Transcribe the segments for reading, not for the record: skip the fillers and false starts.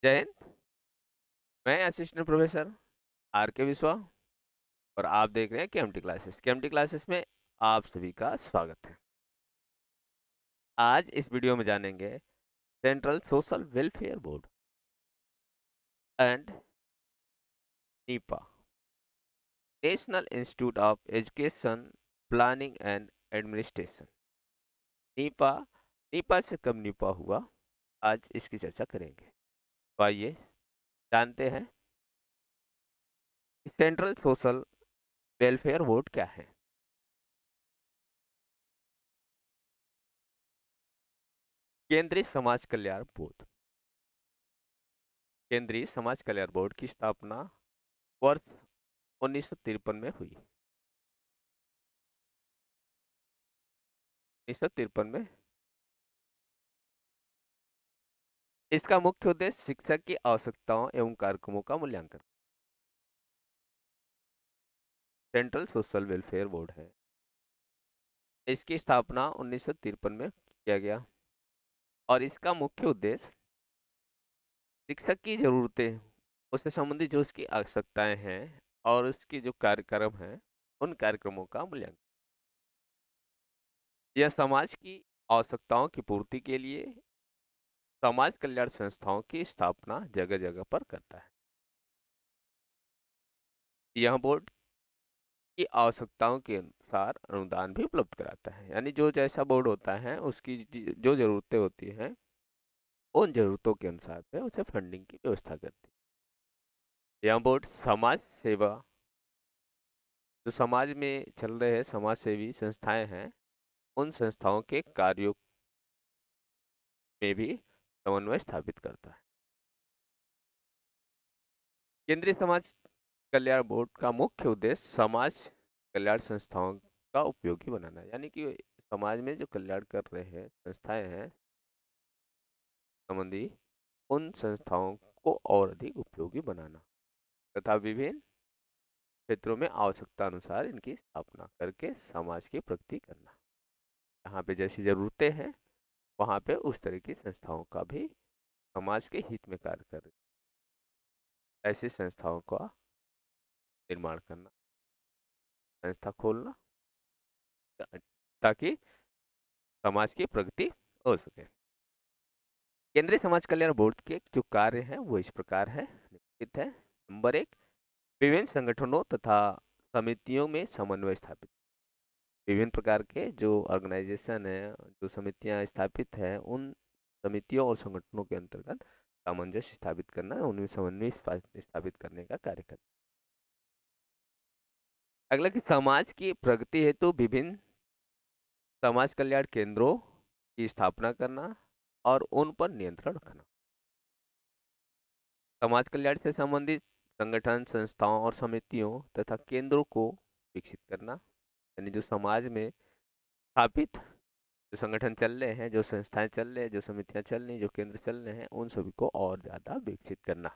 जय हिंद। मैं assistant professor are के विश्वा और आप देख रहे हैं केएमटी क्लासेस में आप सभी का स्वागत है। आज इस वीडियो में जानेंगे central social welfare board and Nipah, national institute of education planning and administration. Nipah Nipah से कब नीपा हुआ, आज इसकी चर्चा करेंगे। तो आइए जानते हैं कि सेंट्रल सोशल वेलफेयर बोर्ड क्या है। केंद्रीय समाज कल्याण बोर्ड। केंद्रीय समाज कल्याण बोर्ड की स्थापना वर्ष 1953 में हुई। 1953 में इसका मुख्य उद्देश्य शिक्षक की आवश्यकताओं एवं कार्यक्रमों का मूल्यांकन। सेंट्रल सोशल वेलफेयर बोर्ड है, इसकी स्थापना 1953 में किया गया और इसका मुख्य उद्देश्य शिक्षक की जरूरतें, उससे संबंधित जो उसकी आवश्यकताएं हैं और उसकी जो कार्यक्रम हैं, उन कार्यक्रमों का मूल्यांकन। यह समाज की आवश्यकताओं की पूर्ति के लिए समाज कल्याण संस्थाओं की स्थापना जगह जगह पर करता है। यह बोर्ड की आवश्यकताओं के अनुसार अनुदान भी उपलब्ध कराता है, यानी जो जैसा बोर्ड होता है उसकी जो जरूरतें होती हैं उन जरूरतों के अनुसार में उसे फंडिंग की व्यवस्था करती है। यह बोर्ड समाज सेवा, जो समाज में चल रहे समाज सेवी संस्थाएं हैं, उन संस्थाओं के कार्यों में भी समन्वय स्थापित करता है। केंद्रीय समाज कल्याण बोर्ड का मुख्य उद्देश्य समाज कल्याण संस्थाओं का उपयोगी बनाना है, यानी कि समाज में जो कल्याण कर रहे हैं संस्थाएं हैं संबंधी उन संस्थाओं को और अधिक उपयोगी बनाना तथा विभिन्न क्षेत्रों में आवश्यकता अनुसार इनकी स्थापना करके समाज की प्रगति करना। जहाँ पे जैसी जरूरतें हैं वहाँ पे उस तरह की संस्थाओं का भी समाज के हित में कार्य कर रही ऐसी संस्थाओं का निर्माण करना, संस्था खोलना, ताकि समाज की प्रगति हो सके। केंद्रीय समाज कल्याण बोर्ड के जो कार्य हैं वो इस प्रकार है, निम्नलिखित है। नंबर एक, विभिन्न संगठनों तथा समितियों में समन्वय स्थापित। विभिन्न प्रकार के जो ऑर्गेनाइजेशन है, जो समितियां स्थापित है, उन समितियों और संगठनों के अंतर्गत सामंजस्य स्थापित करना, उनमें समन्वय स्थापित करने का कार्य करता है। अगला कि समाज की प्रगति हेतु विभिन्न समाज कल्याण केंद्रों की स्थापना करना और उन पर नियंत्रण रखना। समाज कल्याण से संबंधित संगठन, संस्थाओं और समितियों तथा केंद्रों को विकसित करना, यानी जो समाज में स्थापित जो संगठन चल रहे हैं, जो संस्थाएं चल रहे हैं, जो समितियां चल रही हैं, जो केंद्र चल रहे हैं, उन सभी को और ज्यादा विकसित करना।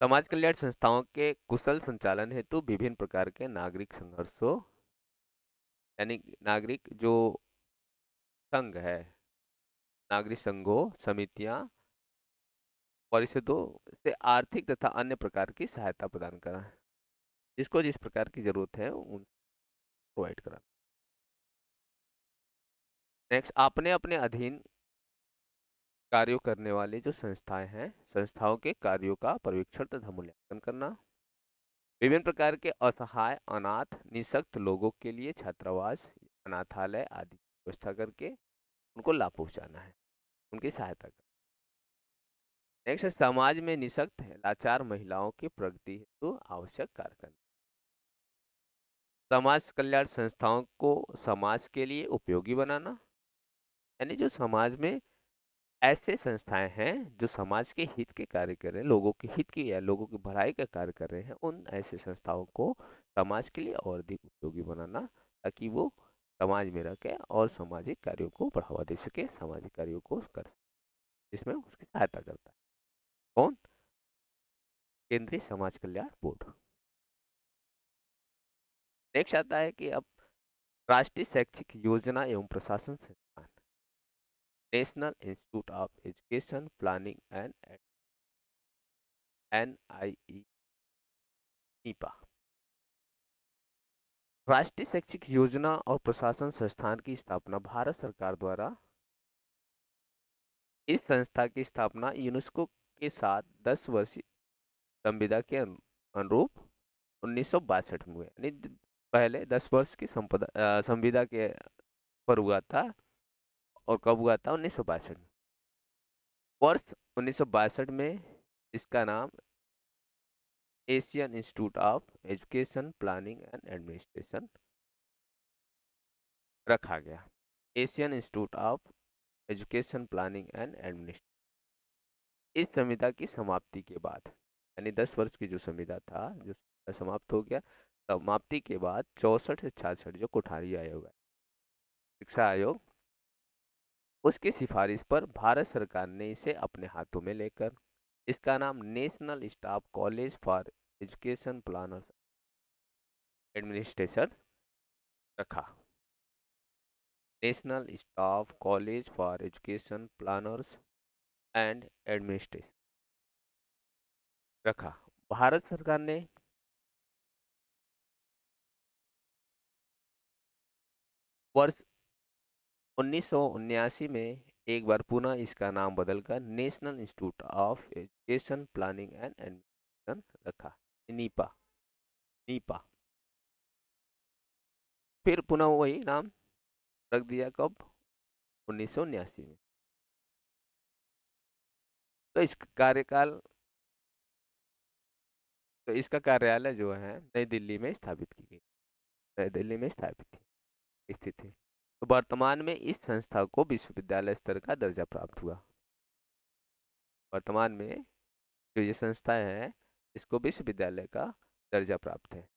समाज कल्याण संस्थाओं के कुशल संचालन हेतु विभिन्न प्रकार के नागरिक संघर्षों, यानी नागरिक जो संघ है, नागरिक संघों, समितियां, परिषदों से आर्थिक तथा अन्य प्रकार की सहायता प्रदान करना, जिसको जिस प्रकार की जरूरत है उन प्रोवाइड कराना। नेक्स्ट, आपने अपने अधीन कार्यों करने वाली जो संस्थाएं हैं, संस्थाओं के कार्यों का पर्यवेक्षण तथा मूल्यांकन करना। विभिन्न प्रकार के असहाय, अनाथ, निःशक्त लोगों के लिए छात्रावास, अनाथालय आदि की व्यवस्था करके उनको लाभ पहुंचाना है, उनकी सहायता करना। नेक्स्ट, समाज में निःशक्त लाचार महिलाओं की प्रगति हेतु आवश्यक कार्य करना। समाज कल्याण संस्थाओं को समाज के लिए उपयोगी बनाना, यानी जो समाज में ऐसे संस्थाएं हैं जो समाज के हित के कार्य कर रहे हैं, लोगों के हित की या लोगों की भलाई का कार्य कर रहे हैं, उन ऐसे संस्थाओं को समाज के लिए और अधिक उपयोगी बनाना, ताकि वो समाज में रह के और सामाजिक कार्यों को बढ़ावा दे सके, सामाजिक कार्यों को कर सके, जिसमें उसकी सहायता करता है। कौन? केंद्रीय समाज कल्याण बोर्ड। नेक्स्ट आता है कि अब राष्ट्रीय शैक्षिक योजना एवं प्रशासन संस्थान, national institute of education planning and NIE Nipah. राष्ट्रीय शैक्षिक योजना और प्रशासन संस्थान की स्थापना भारत सरकार द्वारा। इस संस्था की स्थापना यूनेस्को के साथ 10 वर्षीय संविदा के अनुरूप 1962 में हुए, यानी पहले 10 वर्ष की संविदा के पर हुआ था। और कब हुआ था? 1962 में। वर्ष 1962 में इसका नाम Asian institute of education planning and administration रखा गया। Asian institute of education planning and administration. इस संविदा की समाप्ति के बाद, यानी 10 वर्ष की जो संविदा था, जो समाप्त हो गया, समाप्ति के बाद 64 से 66 जो कोठारी आयोग है, शिक्षा आयोग, उसकी सिफारिश पर भारत सरकार ने इसे अपने हाथों में लेकर इसका नाम national staff college for education planners administration रखा। National staff college for education planners and administration रखा। भारत सरकार ने वर्ष 1979 में एक बार पुनः इसका नाम बदलकर national institute of education planning and administration रखा, नीपा। नीपा फिर पुनः वही नाम रख दिया, कब? 1979 में। तो इस कार्यकाल तो इसका कार्यालय जो है नई दिल्ली में स्थापित की गई, नई दिल्ली में स्थापित थी, स्थित है। तो वर्तमान में इस संस्था को विश्वविद्यालय स्तर का दर्जा प्राप्त हुआ। वर्तमान में जो ये संस्था है, इसको विश्वविद्यालय का दर्जा प्राप्त है।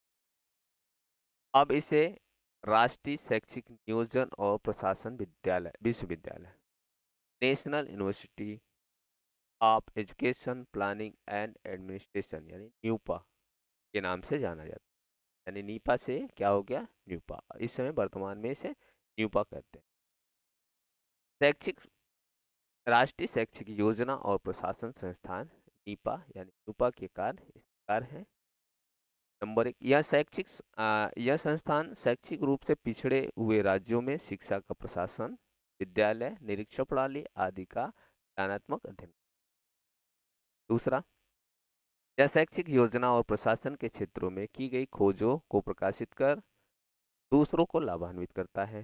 अब इसे राष्ट्रीय शैक्षिक नियोजन और प्रशासन विश्वविद्यालय, national university of education planning and administration, यानी न्यूपा के नाम से जाना जाता है। यानी नीपा से क्या हो गया? न्यूपा। इस समय वर्तमान में इसे न्यूपा कहते हैं। शैक्षिक राष्ट्रीय शैक्षिक योजना और प्रशासन संस्थान नीपा यानी न्यूपा के कार्य इस प्रकार है। नंबर 1, यह संस्थान शैक्षिक रूप से पिछड़े हुए राज्यों में शिक्षा का प्रशासन, विद्यालय, निरीक्षण प्रणाली आदि का ज्ञानात्मक अध्ययन। दूसरा, यह शैक्षिक योजना और प्रशासन के क्षेत्रों में की गई खोजों को प्रकाशित कर दूसरों को लाभान्वित करता है।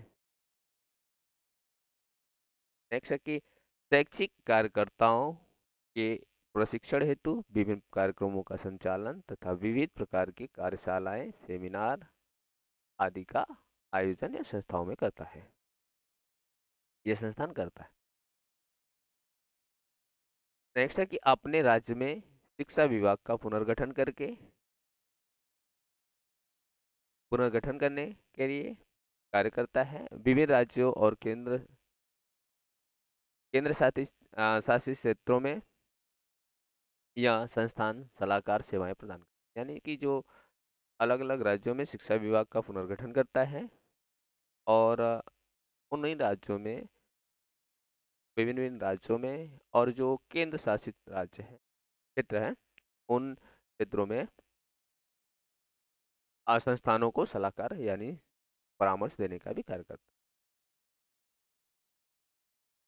नेक्स्ट है कि शैक्षिक कार्यकर्ताओं के प्रशिक्षण हेतु विभिन्न कार्यक्रमों का संचालन तथा विविध प्रकार की कार्यशालाएं, सेमिनार आदि का आयोजन या संस्थाओं में करता है। यह संस्थान करता है। नेक्स्ट है कि अपने राज्य में शिक्षा विभाग का पुनर्गठन करने के लिए कार्य करता है। विभिन्न राज्यों और केंद्र शासित क्षेत्रों में यह संस्थान सलाहकार सेवाएं प्रदान करता है। यानी कि जो अलग अलग राज्यों में शिक्षा विभाग का पुनर्गठन करता है और उन्हीं राज्यों में, विभिन्न विभिन्न राज्यों में, और जो केंद्र शासित राज्य है, क्षेत्र है, उन क्षेत्रों में संस्थानों को सलाहकार यानी परामर्श देने का भी कार्य करता है।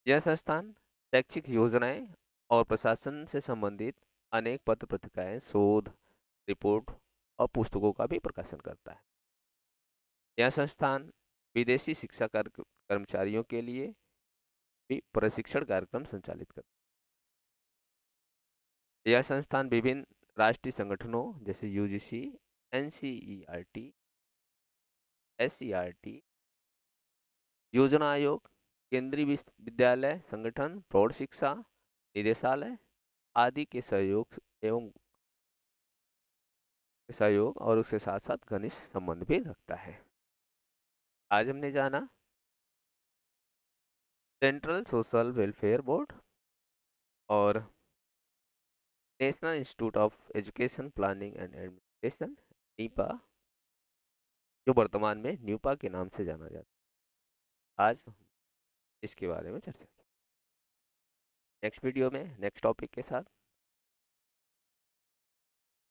यह संस्थान शैक्षिक योजनाएं और प्रशासन से संबंधित अनेक पत्र पत्रिकाएं, शोध, रिपोर्ट और पुस्तकों का भी प्रकाशन करता है। यह संस्थान विदेशी शिक्षा कर्मचारियों के लिए भी प्रशिक्षण कार्यक्रम संचालित करता है। यह संस्थान विभिन्न राष्ट्रीय संगठनों जैसे यूजीसी, NCERT, SCERT, योजना आयोग, केंद्रीय विद्यालय संगठन, प्रौढ़ शिक्षा निदेशालय आदि के सहयोग और उसके साथ साथ घनिष्ठ संबंध भी रखता है। आज हमने जाना सेंट्रल सोशल वेलफेयर बोर्ड और national institute of education planning and administration, Nipah, जो वर्तमान में न्यूपा के नाम से जाना जाता है। आज इसके बारे में चर्चा की। नेक्स्ट वीडियो में नेक्स्ट टॉपिक के साथ।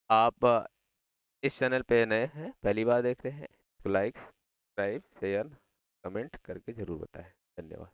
आप इस चैनल पे नए हैं, पहली बार देख रहे हैं, तो लाइक सब्सक्राइब शेयर कमेंट करके ज़रूर बताएं। धन्यवाद।